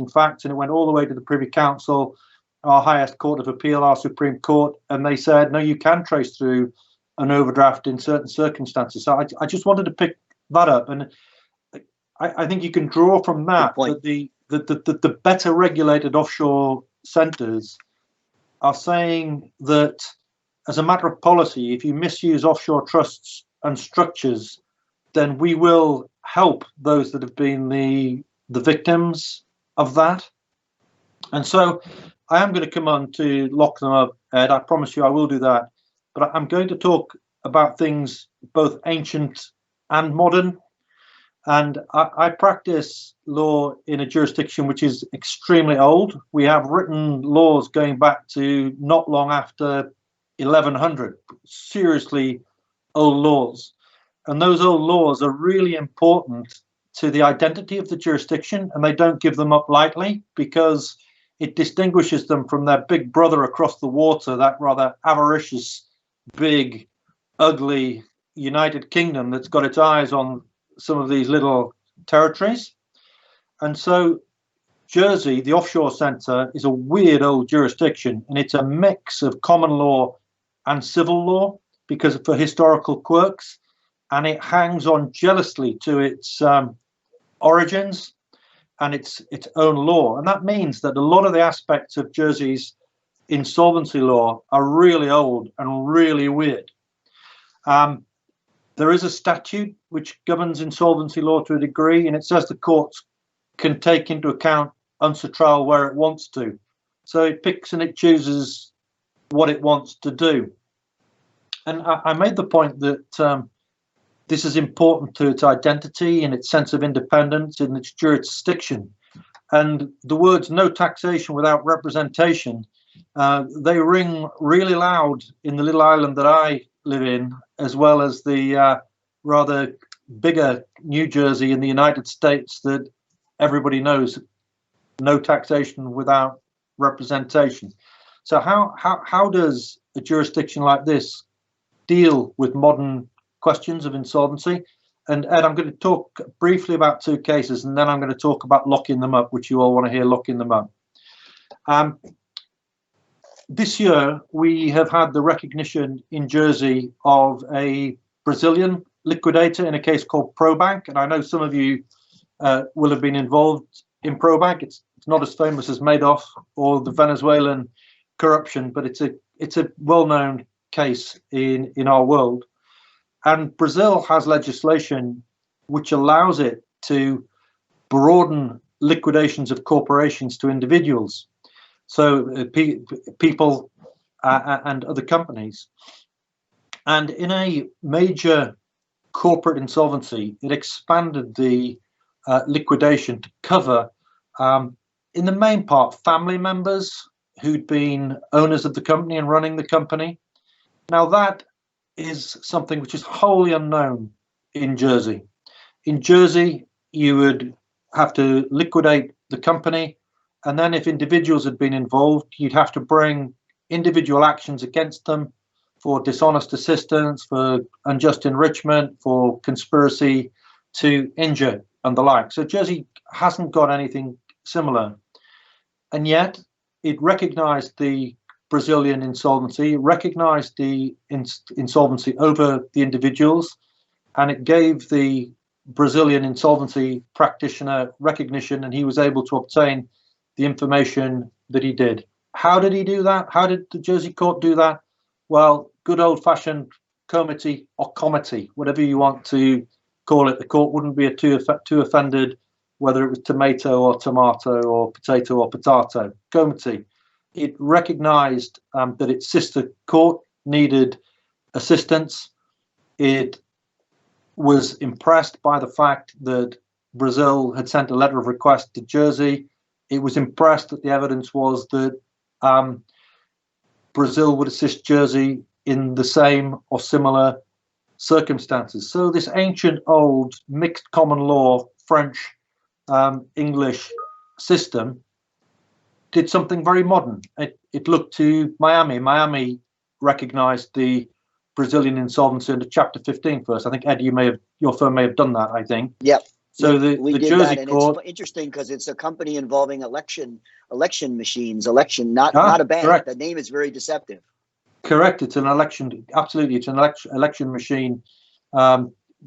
facts, and it went all the way to the Privy Council, our highest court of appeal, our Supreme Court, and they said, no, you can trace through an overdraft in certain circumstances. So I just wanted to pick that up, and I think you can draw from that that the better regulated offshore centres are saying that as a matter of policy, if you misuse offshore trusts and structures, then we will help those that have been the victims of that. And so I am going to come on to lock them up, Ed. I promise you I will do that. But I'm going to talk about things both ancient and modern. And I practice law in a jurisdiction which is extremely old. We have written laws going back to not long after 1100, seriously old laws. And those old laws are really important to the identity of the jurisdiction, and they don't give them up lightly because it distinguishes them from their big brother across the water, that rather avaricious, big, ugly United Kingdom that's got its eyes on some of these little territories. And so Jersey, the offshore centre, is a weird old jurisdiction, and it's a mix of common law and civil law because for historical quirks, and it hangs on jealously to its origins and its own law. And that means that a lot of the aspects of Jersey's insolvency law are really old and really weird. There is a statute which governs insolvency law to a degree, and it says the courts can take into account unsatral where it wants to. So it picks and it chooses what it wants to do. And I made the point that this is important to its identity and its sense of independence and its jurisdiction. And the words no taxation without representation, they ring really loud in the little island that I live in, as well as the rather bigger New Jersey in the United States that everybody knows, no taxation without representation. So how does a jurisdiction like this deal with modern questions of insolvency? And Ed, I'm going to talk briefly about two cases, and then I'm going to talk about locking them up, which you all want to hear, locking them up. This year, we have had the recognition in Jersey of a Brazilian liquidator in a case called Probank, and I know some of you will have been involved in Probank. It's not as famous as Madoff or the Venezuelan corruption, but it's a well-known case in our world. And Brazil has legislation which allows it to broaden liquidations of corporations to individuals, so people and other companies. And in a major corporate insolvency, it expanded the liquidation to cover, in the main part, family members who'd been owners of the company and running the company. Now, that is something which is wholly unknown in Jersey. In Jersey, you would have to liquidate the company, and then if individuals had been involved, you'd have to bring individual actions against them for dishonest assistance, for unjust enrichment, for conspiracy to injure and the like. So Jersey hasn't got anything similar. And yet it recognized the Brazilian insolvency, recognized the insolvency over the individuals, and it gave the Brazilian insolvency practitioner recognition, and he was able to obtain the information that he did. How did he do that? How did the Jersey court do that? Well, good old-fashioned comity or comity, whatever you want to call it. The court wouldn't be too offended whether it was tomato or tomato or potato. Comity. It recognized that its sister court needed assistance. It was impressed by the fact that Brazil had sent a letter of request to Jersey. It was impressed that the evidence was that Brazil would assist Jersey in the same or similar circumstances. So this ancient old mixed common law French English system did something very modern. It looked to Miami. Miami recognized the Brazilian insolvency under Chapter 15 first. I think, Ed, your firm may have done that, I think. Yep. So the Jersey that, court. It's interesting because it's a company involving election machines, not a bank. Correct. The name is very deceptive. Correct. It's an election. Absolutely, it's an election machine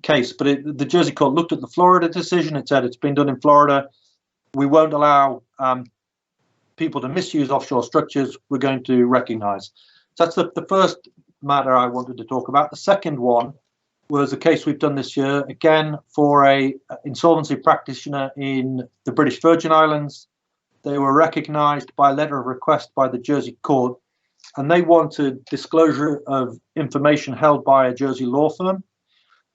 case. But the Jersey court looked at the Florida decision. It said it's been done in Florida. We won't allow people to misuse offshore structures. We're going to recognize. So that's the first matter I wanted to talk about. The second one was a case we've done this year, again, for a insolvency practitioner in the British Virgin Islands. They were recognized by letter of request by the Jersey court, and they wanted disclosure of information held by a Jersey law firm.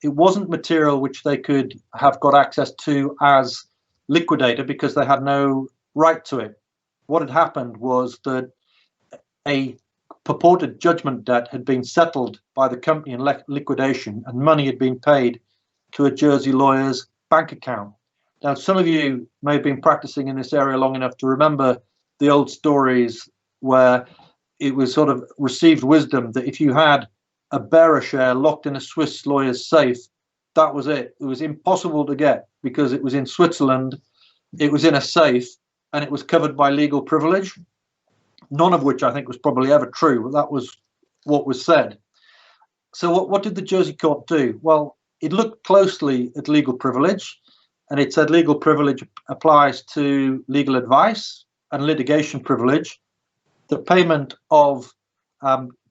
It wasn't material which they could have got access to as liquidator because they had no right to it. What had happened was that a purported judgment debt had been settled by the company in liquidation, and money had been paid to a Jersey lawyer's bank account. Now, some of you may have been practicing in this area long enough to remember the old stories where it was sort of received wisdom that if you had a bearer share locked in a Swiss lawyer's safe, that was it. It was impossible to get because it was in Switzerland, it was in a safe, and it was covered by legal privilege. None of which I think was probably ever true, but that was what was said. So what did the Jersey court do? Well, it looked closely at legal privilege, and it said legal privilege applies to legal advice and litigation privilege. The payment of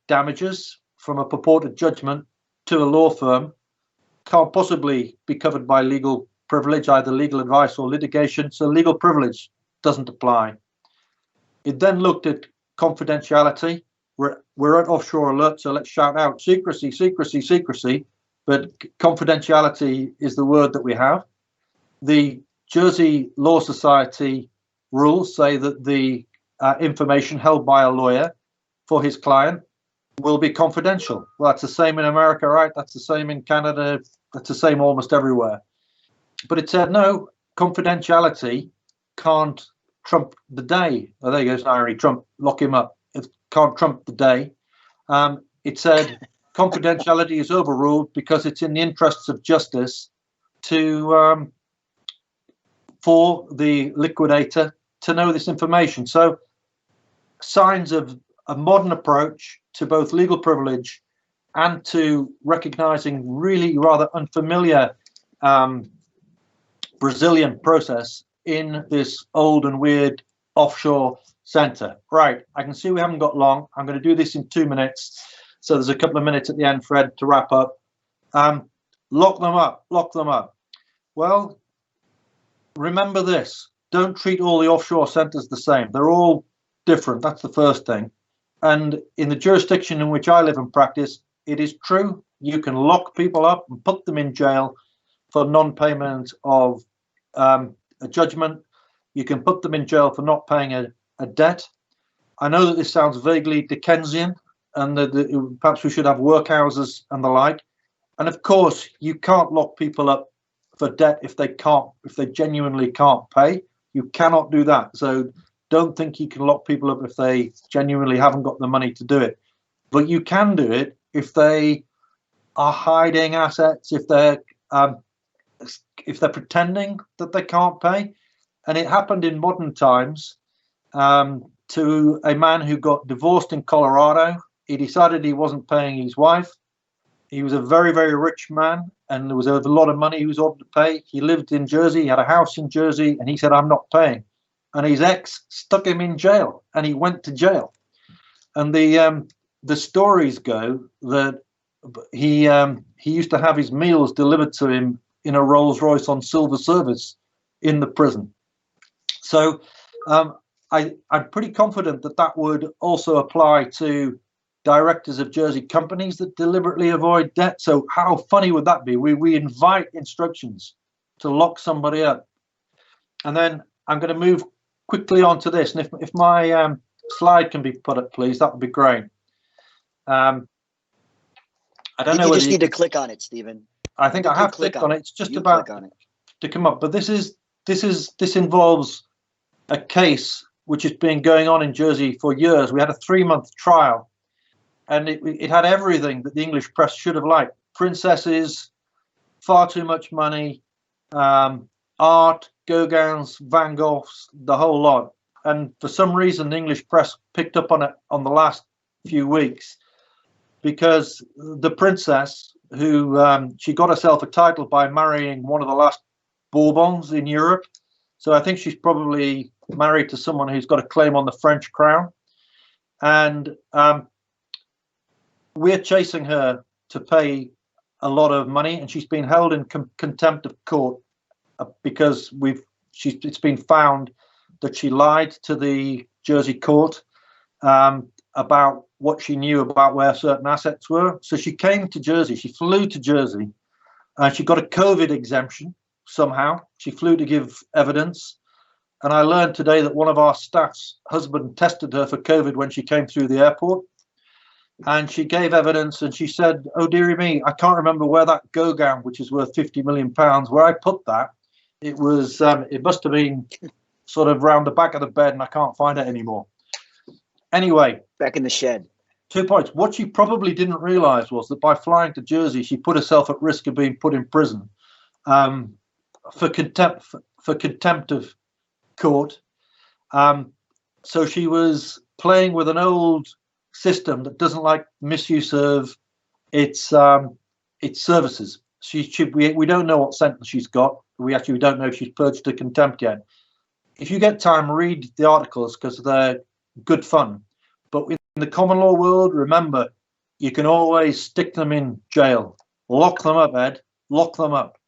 damages from a purported judgment to a law firm can't possibly be covered by legal privilege, either legal advice or litigation, so legal privilege doesn't apply. It then looked at confidentiality. We're at Offshore Alert, so let's shout out secrecy, secrecy, secrecy. But confidentiality is the word that we have. The Jersey Law Society rules say that the information held by a lawyer for his client will be confidential. Well, that's the same in America, right? That's the same in Canada. That's the same almost everywhere. But it said, no, confidentiality can't trump the day. Oh, there goes Inray. Trump, lock him up. It can't trump the day. It said confidentiality is overruled because it's in the interests of justice to for the liquidator to know this information. So signs of a modern approach to both legal privilege and to recognizing really rather unfamiliar Brazilian process in this old and weird offshore center. Right, I can see we haven't got long. I'm going to do this in 2 minutes. So there's a couple of minutes at the end, Fred, to wrap up. Lock them up, lock them up. Well, remember this. Don't treat all the offshore centers the same. They're all different. That's the first thing. And in the jurisdiction in which I live and practice, it is true. You can lock people up and put them in jail for non-payment of a judgment. You can put them in jail for not paying a debt. I know that this sounds vaguely Dickensian, and that perhaps we should have workhouses and the like. And of course, you can't lock people up for debt if they genuinely can't pay. You cannot do that. So don't think you can lock people up if they genuinely haven't got the money to do it. But you can do it if they are hiding assets, if they're pretending that they can't pay. And it happened in modern times to a man who got divorced in Colorado. He decided he wasn't paying his wife. He was a very, very rich man, and there was a lot of money he was ordered to pay. He lived in Jersey, he had a house in Jersey, and he said, I'm not paying. And his ex stuck him in jail, and he went to jail. And the stories go that he used to have his meals delivered to him in a Rolls Royce on silver service in the prison. So I'm pretty confident that that would also apply to directors of Jersey companies that deliberately avoid debt. So how funny would that be? We invite instructions to lock somebody up. And then I'm going to move quickly on to this. And if my slide can be put up, please, that would be great. I don't know. You just need to click on it, Stephen. I think I have clicked on it. It's just about to come up. But this involves a case which has been going on in Jersey for years. We had a 3-month trial, and it had everything that the English press should have liked. Princesses, far too much money, art, Gauguins, Van Goghs, the whole lot. And for some reason, the English press picked up on it on the last few weeks, because the princess, who she got herself a title by marrying one of the last Bourbons in Europe. So I think she's probably married to someone who's got a claim on the French crown. And we're chasing her to pay a lot of money, and she's been held in contempt of court because it's been found that she lied to the Jersey court about what she knew about where certain assets were. So she came to Jersey, she flew to Jersey, and she got a COVID exemption somehow. She flew to give evidence. And I learned today that one of our staff's husband tested her for COVID when she came through the airport. And she gave evidence, and she said, oh, dearie me, I can't remember where that Gauguin, which is worth £50 million, where I put that. It was, it must have been sort of round the back of the bed, and I can't find it anymore. Anyway. Back in the shed. 2 points. What she probably didn't realize was that by flying to Jersey, she put herself at risk of being put in prison for contempt of court. So she was playing with an old system that doesn't like misuse of its services. We don't know what sentence she's got. We don't know if she's purged to contempt yet. If you get time, read the articles because they're good fun. But in the common law world, remember, you can always stick them in jail. Lock them up, Ed. Lock them up.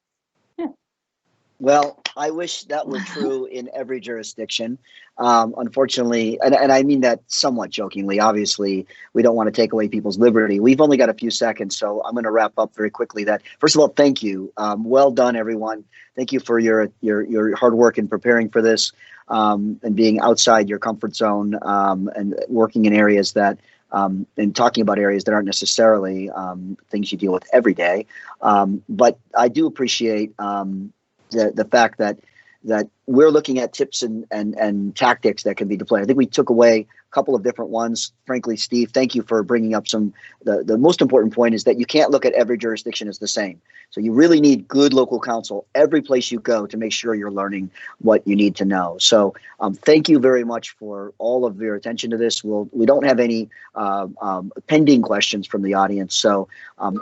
Well, I wish that were true in every jurisdiction. Unfortunately, and I mean that somewhat jokingly, obviously, we don't want to take away people's liberty. We've only got a few seconds, so I'm going to wrap up very quickly. That first of all, thank you. Well done, everyone. Thank you for your hard work in preparing for this and being outside your comfort zone and working in areas that and talking about areas that aren't necessarily things you deal with every day. But I do appreciate the fact that we're looking at tips and tactics that can be deployed. I think we took away couple of different ones. Frankly, Steve, thank you for bringing up the most important point is that you can't look at every jurisdiction as the same. So you really need good local counsel every place you go to make sure you're learning what you need to know. So thank you very much for all of your attention to this. We don't have any pending questions from the audience. So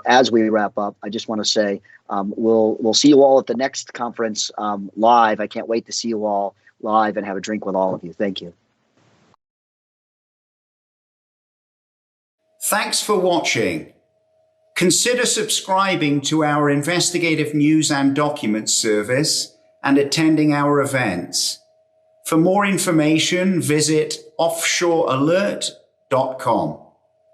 as we wrap up, I just want to say we'll see you all at the next conference live. I can't wait to see you all live and have a drink with all of you. Thank you. Thanks for watching. Consider subscribing to our investigative news and documents service and attending our events. For more information, visit offshorealert.com.